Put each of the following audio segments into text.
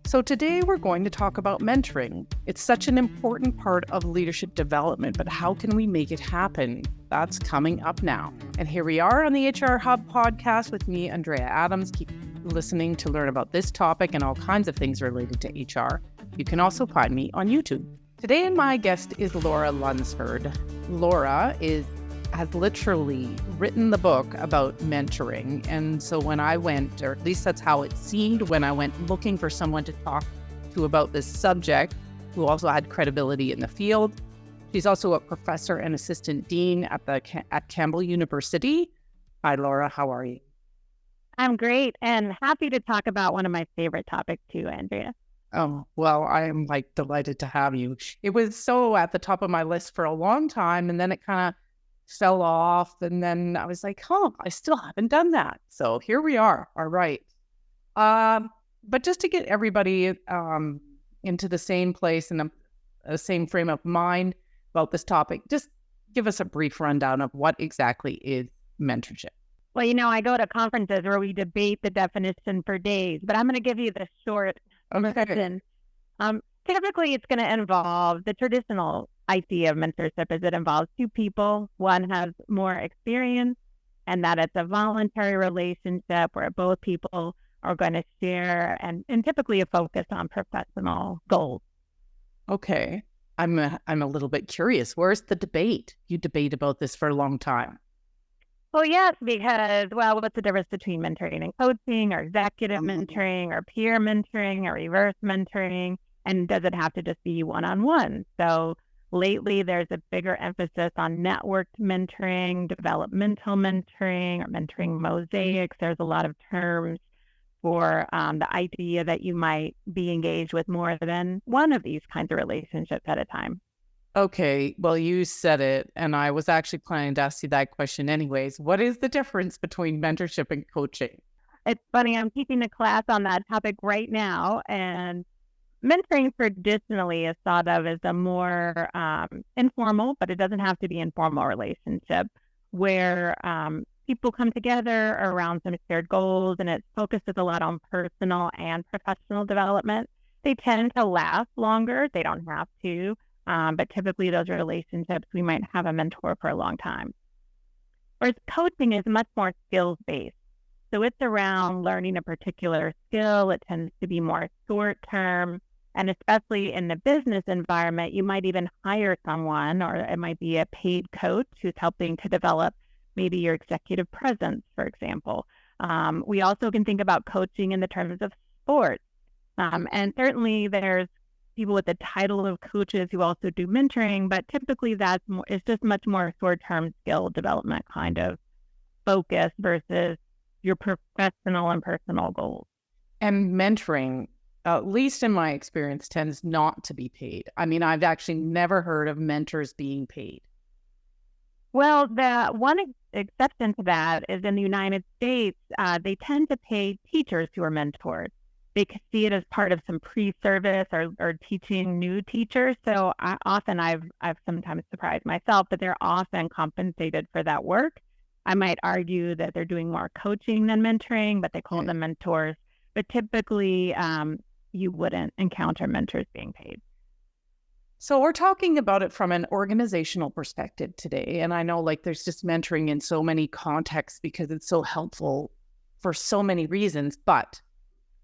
So today we're going to talk about mentoring. It's such an important part of leadership development, but how can we make it happen? That's coming up now. And here we are on the HR Hub podcast with me, Andrea Adams. Keep listening to learn about this topic and all kinds of things related to HR. You can also find me on YouTube. Today, my guest is Laura Lunsford. Laura has literally written the book about mentoring. And so when I went, or at least that's how it seemed when I went looking for someone to talk to about this subject, who also had credibility in the field. She's also a professor and assistant dean at Campbell University. Hi, Laura. How are you? I'm great and happy to talk about one of my favorite topics too, Andrea. Oh, well, I am delighted to have you. It was so at the top of my list for a long time, and then it kind of fell off, and then I was like, I still haven't done that. So here we are. All right. But just to get everybody into the same place and the same frame of mind about this topic, just give us a brief rundown of what exactly is mentorship. Well, I go to conferences where we debate the definition for days, but I'm going to give you the short version. Typically, it's going to involve the traditional idea of mentorship is it involves two people. One has more experience, and that it's a voluntary relationship where both people are going to share and typically a focus on professional goals. Okay. I'm a little bit curious. Where's the debate? You debate about this for a long time. Well, yes, because, what's the difference between mentoring and coaching or executive mentoring or peer mentoring or reverse mentoring? And does it have to just be one-on-one? So lately, there's a bigger emphasis on networked mentoring, developmental mentoring, or mentoring mosaics. There's a lot of terms for the idea that you might be engaged with more than one of these kinds of relationships at a time. Okay, well, you said it, and I was actually planning to ask you that question anyways. What is the difference between mentorship and coaching? It's funny, I'm teaching a class on that topic right now, and mentoring traditionally is thought of as a more informal, but it doesn't have to be informal relationship, where people come together around some shared goals, and it focuses a lot on personal and professional development. They tend to last longer. They don't have to. But typically those relationships, we might have a mentor for a long time. Whereas coaching is much more skills-based. So it's around learning a particular skill. It tends to be more short-term. And especially in the business environment, you might even hire someone, or it might be a paid coach who's helping to develop maybe your executive presence, for example. We also can think about coaching in the terms of sports. And certainly there's people with the title of coaches who also do mentoring, but typically it's just much more short-term skill development kind of focus versus your professional and personal goals. And mentoring, at least in my experience, tends not to be paid. I mean, I've actually never heard of mentors being paid. Well, the one exception to that is in the United States, they tend to pay teachers who are mentored. They can see it as part of some pre-service or teaching new teachers. So I've sometimes surprised myself that they're often compensated for that work. I might argue that they're doing more coaching than mentoring, but they call them mentors. But typically, you wouldn't encounter mentors being paid. So we're talking about it from an organizational perspective today. And I know there's just mentoring in so many contexts because it's so helpful for so many reasons, but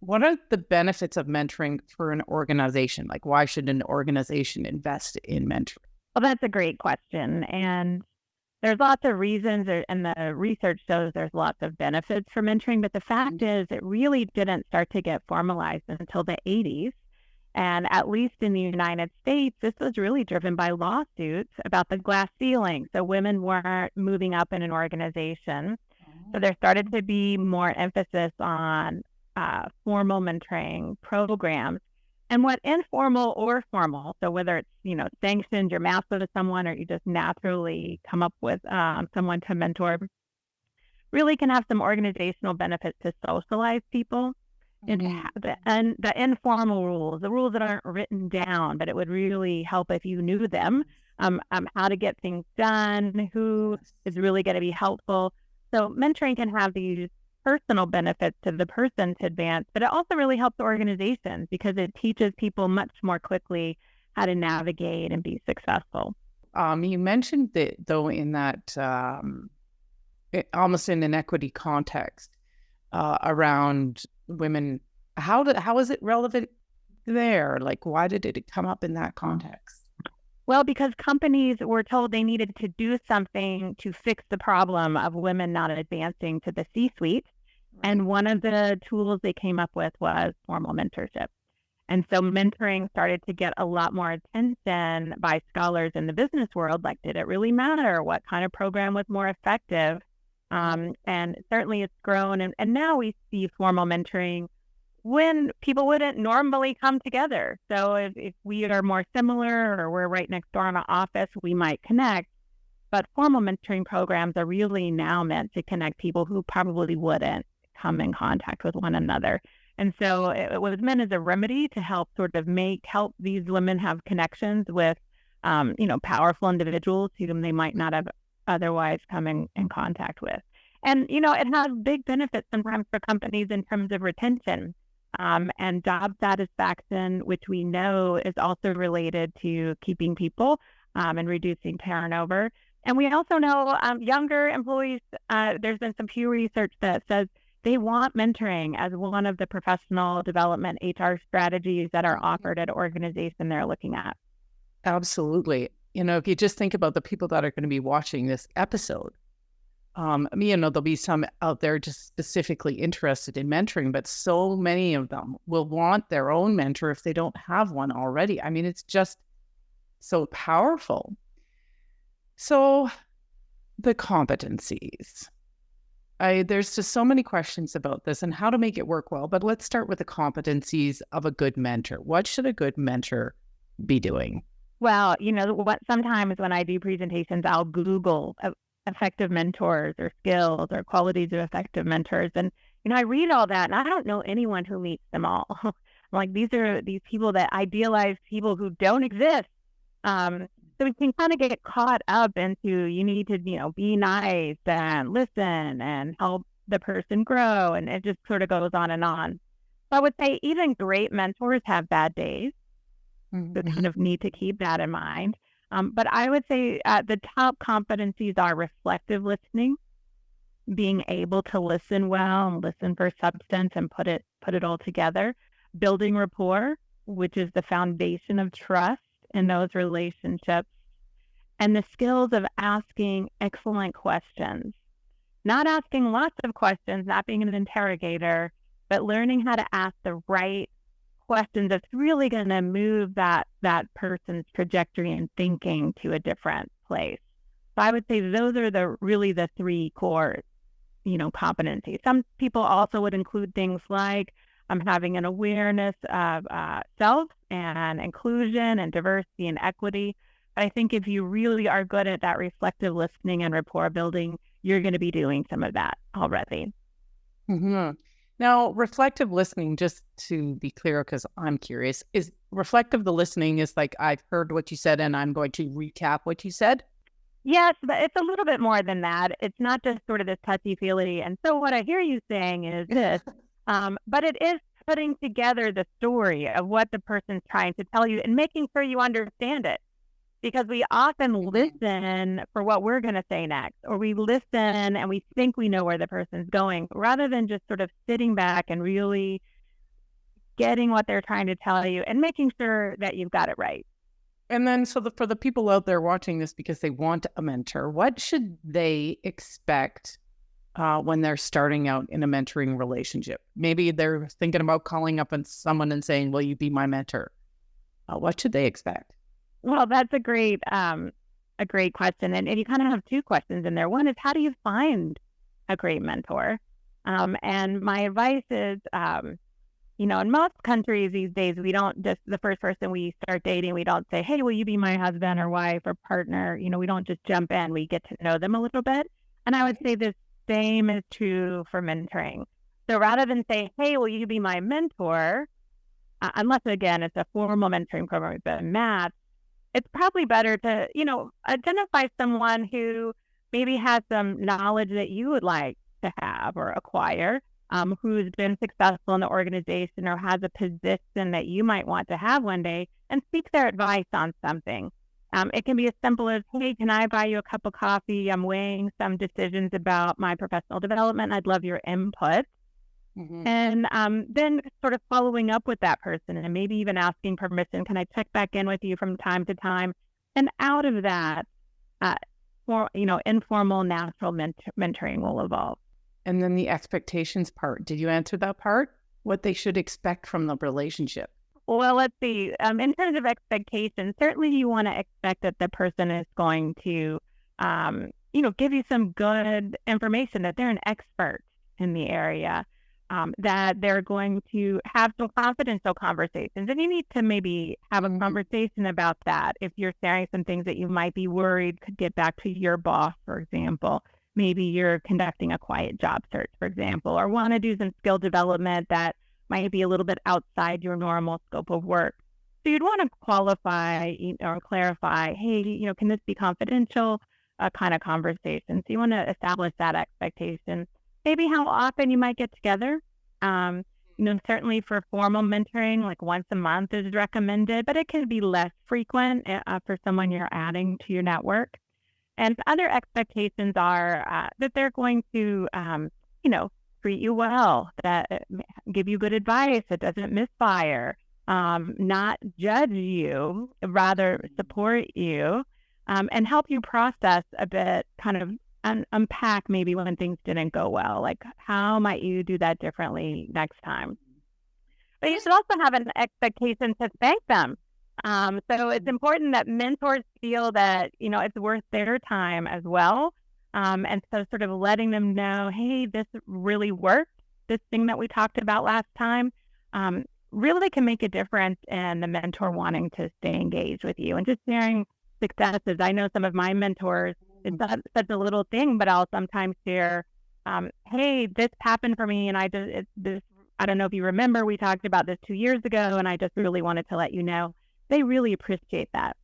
what are the benefits of mentoring for an organization? Why should an organization invest in mentoring? Well, that's a great question. And there's lots of reasons, and the research shows there's lots of benefits for mentoring. But the fact is, it really didn't start to get formalized until the 80s. And at least in the United States, this was really driven by lawsuits about the glass ceiling. So women weren't moving up in an organization. So there started to be more emphasis on formal mentoring programs, and what informal or formal, so whether it's, sanctioned, you're matched with someone, or you just naturally come up with someone to mentor, really can have some organizational benefits to socialize people. And the informal rules, the rules that aren't written down, but it would really help if you knew them, how to get things done, who is really going to be helpful. So mentoring can have these personal benefits to the person to advance, but it also really helps organizations because it teaches people much more quickly how to navigate and be successful. You mentioned that, though, in that almost in an equity context around women. How is it relevant there? Like, why did it come up in that context? Well, because companies were told they needed to do something to fix the problem of women not advancing to the C-suite. And one of the tools they came up with was formal mentorship. And so mentoring started to get a lot more attention by scholars in the business world. Like, did it really matter? What kind of program was more effective? And certainly it's grown. And now we see formal mentoring when people wouldn't normally come together. So if we are more similar or we're right next door in an office, we might connect. But formal mentoring programs are really now meant to connect people who probably wouldn't come in contact with one another. And so it was meant as a remedy to help help these women have connections with, powerful individuals whom they might not have otherwise come in contact with. And, it has big benefits sometimes for companies in terms of retention. And job satisfaction, which we know is also related to keeping people and reducing turnover. And we also know younger employees, there's been some Pew Research that says they want mentoring as one of the professional development HR strategies that are offered at organizations they're looking at. Absolutely. If you just think about the people that are going to be watching this episode, there'll be some out there just specifically interested in mentoring, but so many of them will want their own mentor if they don't have one already. I mean, it's just so powerful. So the competencies, there's just so many questions about this and how to make it work well, but let's start with the competencies of a good mentor. What should a good mentor be doing? Well, sometimes when I do presentations, I'll Google effective mentors or skills or qualities of effective mentors. And, I read all that and I don't know anyone who meets them all. I'm like, these are these people that idealize people who don't exist. So we can kind of get caught up into, you need to, be nice and listen and help the person grow. And it just sort of goes on and on. So I would say even great mentors have bad days. So kind of need to keep that in mind. But I would say the top competencies are reflective listening, being able to listen well and listen for substance and put it all together, building rapport, which is the foundation of trust in those relationships, and the skills of asking excellent questions, not asking lots of questions, not being an interrogator, but learning how to ask the right questions that's really going to move that person's trajectory and thinking to a different place. So I would say those are the three core, competencies. Some people also would include things like having an awareness of self and inclusion and diversity and equity. But I think if you really are good at that reflective listening and rapport building, you're going to be doing some of that already. Mm-hmm. Now, reflective listening, just to be clear, because I'm curious, is reflective the listening is like, I've heard what you said and I'm going to recap what you said? Yes, but it's a little bit more than that. It's not just sort of this touchy-feely. And so what I hear you saying is this, but it is putting together the story of what the person's trying to tell you and making sure you understand it. Because we often listen for what we're going to say next, or we listen and we think we know where the person's going, rather than just sort of sitting back and really getting what they're trying to tell you and making sure that you've got it right. And then for the people out there watching this because they want a mentor, what should they expect when they're starting out in a mentoring relationship? Maybe they're thinking about calling up on someone and saying, will you be my mentor? What should they expect? Well, that's a great question. And you kind of have two questions in there. One is, how do you find a great mentor? And my advice is, in most countries these days, we don't just, the first person we start dating, we don't say, hey, will you be my husband or wife or partner? We don't just jump in. We get to know them a little bit. And I would say the same is true for mentoring. So rather than say, hey, will you be my mentor? Unless, again, it's a formal mentoring program with a match, it's probably better to, identify someone who maybe has some knowledge that you would like to have or acquire, who's been successful in the organization or has a position that you might want to have one day, and seek their advice on something. It can be as simple as, hey, can I buy you a cup of coffee? I'm weighing some decisions about my professional development. I'd love your input. Mm-hmm. And then sort of following up with that person and maybe even asking permission, can I check back in with you from time to time? And out of that, informal, natural mentoring will evolve. And then the expectations part. Did you answer that part? What they should expect from the relationship? Well, let's see. In terms of expectations, certainly you want to expect that the person is going to, give you some good information, that they're an expert in the area, that they're going to have some confidential conversations. And you need to maybe have a conversation about that. If you're sharing some things that you might be worried could get back to your boss, for example. Maybe you're conducting a quiet job search, for example, or want to do some skill development that might be a little bit outside your normal scope of work. So you'd want to qualify or clarify, hey, can this be confidential kind of conversation? So you want to establish that expectation. Maybe how often you might get together. Certainly for formal mentoring, like once a month is recommended, but it can be less frequent for someone you're adding to your network. And other expectations are that they're going to, treat you well, that give you good advice, that doesn't misfire, not judge you, rather support you, and help you process a bit, kind of unpack maybe when things didn't go well. Like, how might you do that differently next time? But you should also have an expectation to thank them. So it's important that mentors feel that, it's worth their time as well. And so sort of letting them know, hey, this really worked. This thing that we talked about last time really can make a difference in the mentor wanting to stay engaged with you and just sharing successes. I know some of my mentors, it's such a little thing, but I'll sometimes share, hey, this happened for me. And I don't know if you remember, we talked about this 2 years ago, and I just really wanted to let you know. They really appreciate that.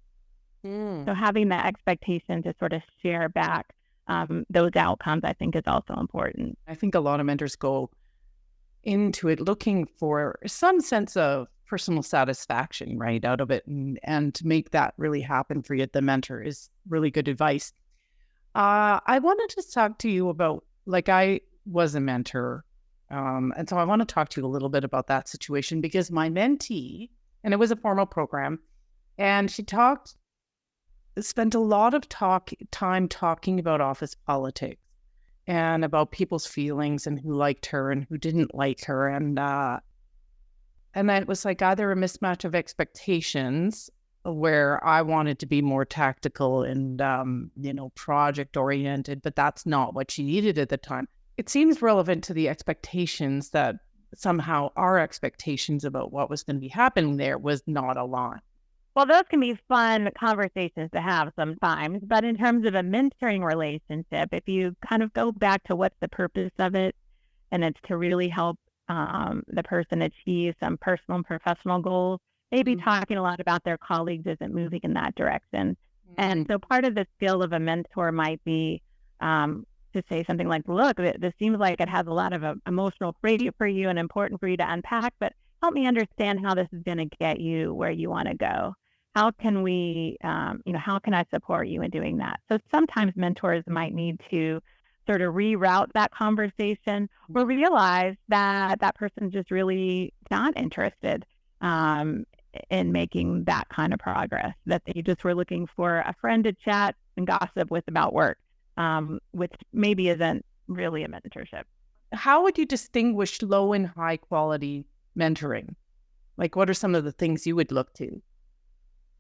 So having that expectation to sort of share back those outcomes, I think, is also important. I think a lot of mentors go into it looking for some sense of personal satisfaction, right, out of it. And to make that really happen for you, the mentor is really good advice. I wanted to talk to you about, I was a mentor. And so I want to talk to you a little bit about that situation, because my mentee, and it was a formal program, and she spent a lot of time talking about office politics and about people's feelings and who liked her and who didn't like her. And it was like either a mismatch of expectations where I wanted to be more tactical and, project oriented, but that's not what she needed at the time. It seems relevant to the expectations that somehow our expectations about what was going to be happening there was not aligned. Well, those can be fun conversations to have sometimes, but in terms of a mentoring relationship, if you kind of go back to what's the purpose of it, and it's to really help the person achieve some personal and professional goals, maybe talking a lot about their colleagues isn't moving in that direction. And so part of the skill of a mentor might be to say something like, look, this seems like it has a lot of emotional freight for you and important for you to unpack, but help me understand how this is going to get you where you want to go. How can we, how can I support you in doing that? So sometimes mentors might need to sort of reroute that conversation or realize that that person's just really not interested in making that kind of progress, that they just were looking for a friend to chat and gossip with about work, which maybe isn't really a mentorship. How would you distinguish low and high quality mentoring? Like, what are some of the things you would look to?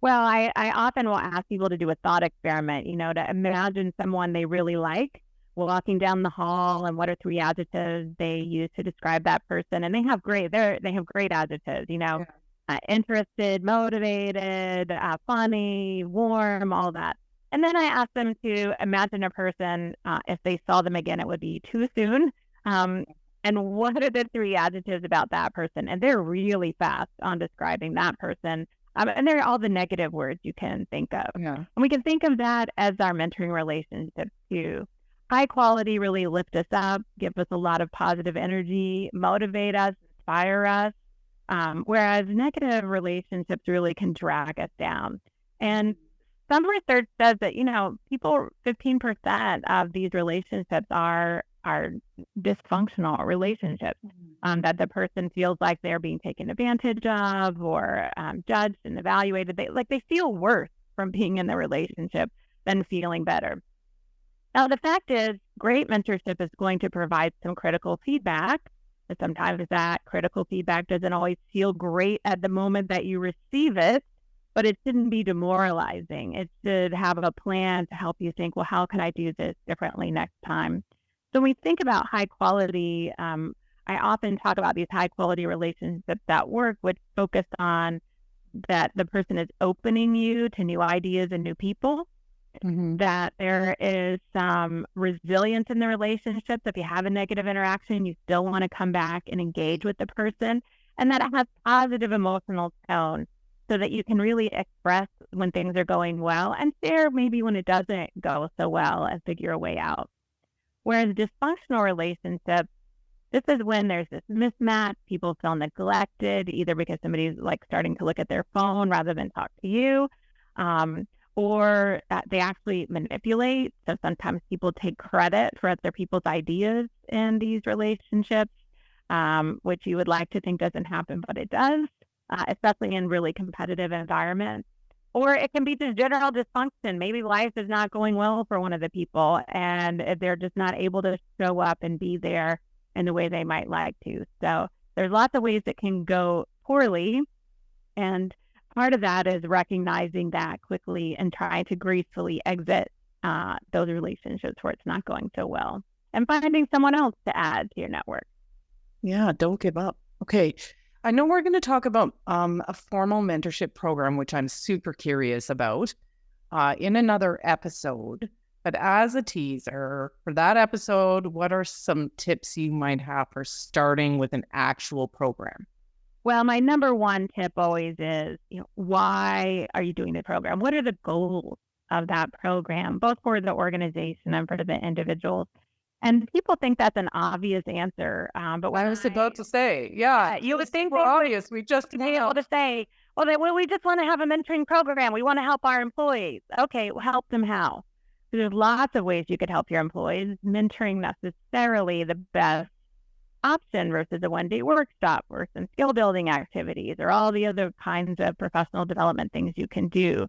Well, I often will ask people to do a thought experiment, to imagine someone they really like walking down the hall, and what are 3 adjectives they use to describe that person. And they have great adjectives, interested, motivated, funny, warm, all that. And then I ask them to imagine a person, if they saw them again, it would be too soon. And what are the 3 adjectives about that person? And they're really fast on describing that person. And they're all the negative words you can think of. Yeah. And we can think of that as our mentoring relationship too. high quality really lift us up, give us a lot of positive energy, motivate us, inspire us. Whereas negative relationships really can drag us down. And some research says that, people, 15% of these relationships are dysfunctional relationships, that the person feels like they're being taken advantage of or judged and evaluated. They feel worse from being in the relationship than feeling better. Now, the fact is, great mentorship is going to provide some critical feedback. And sometimes that critical feedback doesn't always feel great at the moment that you receive it, but it shouldn't be demoralizing. It should have a plan to help you think, well, how can I do this differently next time? So when we think about high quality, I often talk about these high quality relationships at work, which focus on that the person is opening you to new ideas and new people, that there is some resilience in the relationship. If you have a negative interaction, you still want to come back and engage with the person, and that it has positive emotional tone so that you can really express when things are going well and share maybe when it doesn't go so well and figure a way out. Whereas dysfunctional relationships, this is when there's this mismatch. People feel neglected, either because somebody's starting to look at their phone rather than talk to you, or they actually manipulate. So sometimes people take credit for other people's ideas in these relationships, which you would like to think doesn't happen, but it does, especially in really competitive environments. Or it can be just general dysfunction. Maybe life is not going well for one of the people, and they're just not able to show up and be there in the way they might like to. So there's lots of ways it can go poorly. And part of that is recognizing that quickly and trying to gracefully exit those relationships where it's not going so well, and finding someone else to add to your network. Yeah, don't give up. Okay. I know we're going to talk about a formal mentorship program, which I'm super curious about, in another episode. But as a teaser for that episode, what are some tips you might have for starting with an actual program? Well, my number one tip always is, why are you doing the program? What are the goals of that program, both for the organization and for the individuals? And people think that's an obvious answer. But I was about to say, yeah, you would think it's obvious. We just be able to say, well, we just want to have a mentoring program. We want to help our employees. Okay, well, help them how? There's lots of ways you could help your employees. Mentoring necessarily the best option versus a one-day workshop or some skill building activities or all the other kinds of professional development things you can do.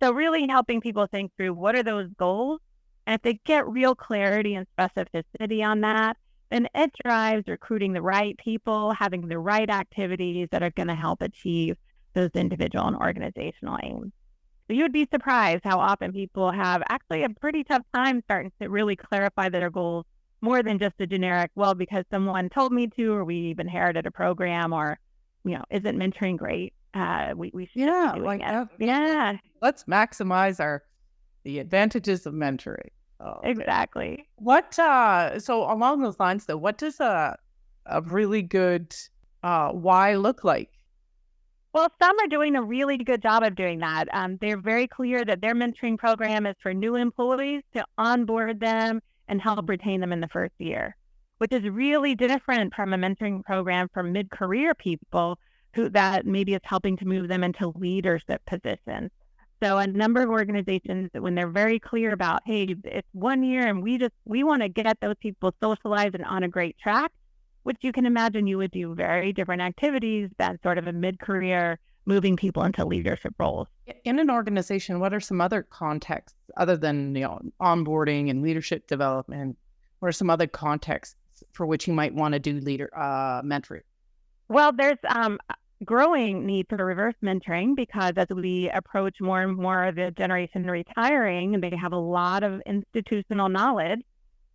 So really helping people think through what are those goals. And if they get real clarity and specificity on that, then it drives recruiting the right people, having the right activities that are going to help achieve those individual and organizational aims. So you would be surprised how often people have actually a pretty tough time starting to really clarify their goals more than just a generic, well, because someone told me to, or we've inherited a program, or, isn't mentoring great? We should be doing it. Yeah. Let's maximize the advantages of mentoring. Oh, exactly. So along those lines, though, what does a really good why look like? Well, some are doing a really good job of doing that. They're very clear that their mentoring program is for new employees to onboard them and help retain them in the first year, which is really different from a mentoring program for mid-career people that maybe is helping to move them into leadership positions. So a number of organizations, when they're very clear about, hey, it's 1 year and we want to get those people socialized and on a great track, which you can imagine you would do very different activities than sort of a mid-career moving people into leadership roles. In an organization, what are some other contexts other than onboarding and leadership development? What are some other contexts for which you might want to do mentoring? Well, there's growing need for reverse mentoring because as we approach more and more of the generation retiring, they have a lot of institutional knowledge,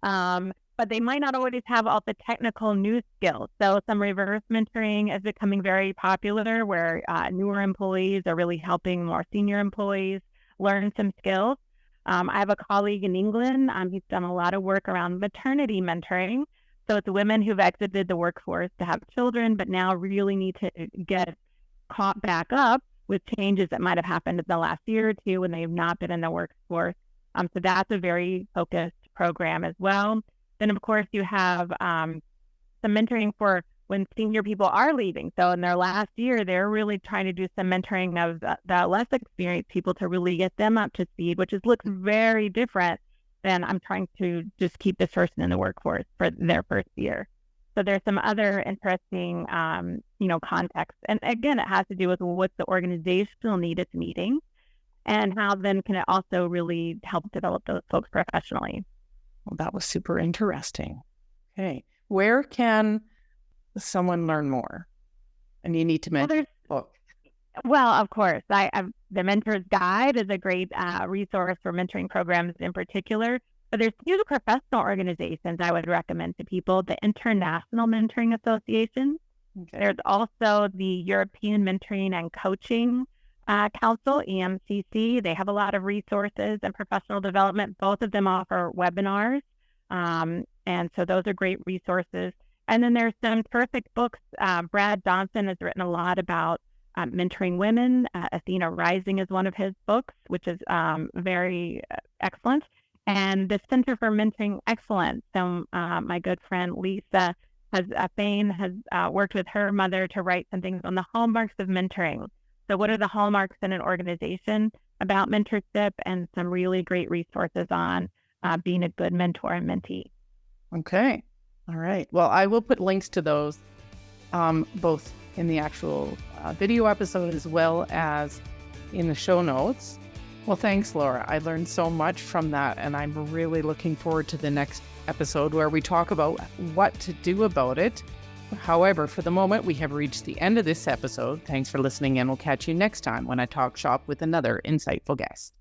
but they might not always have all the technical new skills. So some reverse mentoring is becoming very popular where newer employees are really helping more senior employees learn some skills. I have a colleague in England. He's done a lot of work around maternity mentoring. So it's women who've exited the workforce to have children, but now really need to get caught back up with changes that might have happened in the last year or two when they've not been in the workforce. So that's a very focused program as well. Then, of course, you have some mentoring for when senior people are leaving. So in their last year, they're really trying to do some mentoring of the less experienced people to really get them up to speed, which looks very different than I'm trying to just keep this person in the workforce for their first year. So there's some other interesting, context. And again, it has to do with what's the organizational need it's meeting and how then can it also really help develop those folks professionally. Well, that was super interesting. Okay. Where can someone learn more? And you need to mention the book. Well, of course. The Mentor's Guide is a great resource for mentoring programs in particular. But there's two professional organizations I would recommend to people, the International Mentoring Association. Okay. There's also the European Mentoring and Coaching Council, EMCC. They have a lot of resources and professional development. Both of them offer webinars. And so those are great resources. And then there's some terrific books. Brad Johnson has written a lot about mentoring women. Athena Rising is one of his books, which is very excellent. And the Center for Mentoring Excellence. So my good friend Lisa Fain has worked with her mother to write some things on the hallmarks of mentoring. So what are the hallmarks in an organization about mentorship, and some really great resources on being a good mentor and mentee. Okay. All right. Well, I will put links to those both in the actual video episode as well as in the show notes. Well, thanks, Laura. I learned so much from that, and I'm really looking forward to the next episode where we talk about what to do about it. However, for the moment, we have reached the end of this episode. Thanks for listening, and we'll catch you next time when I talk shop with another insightful guest.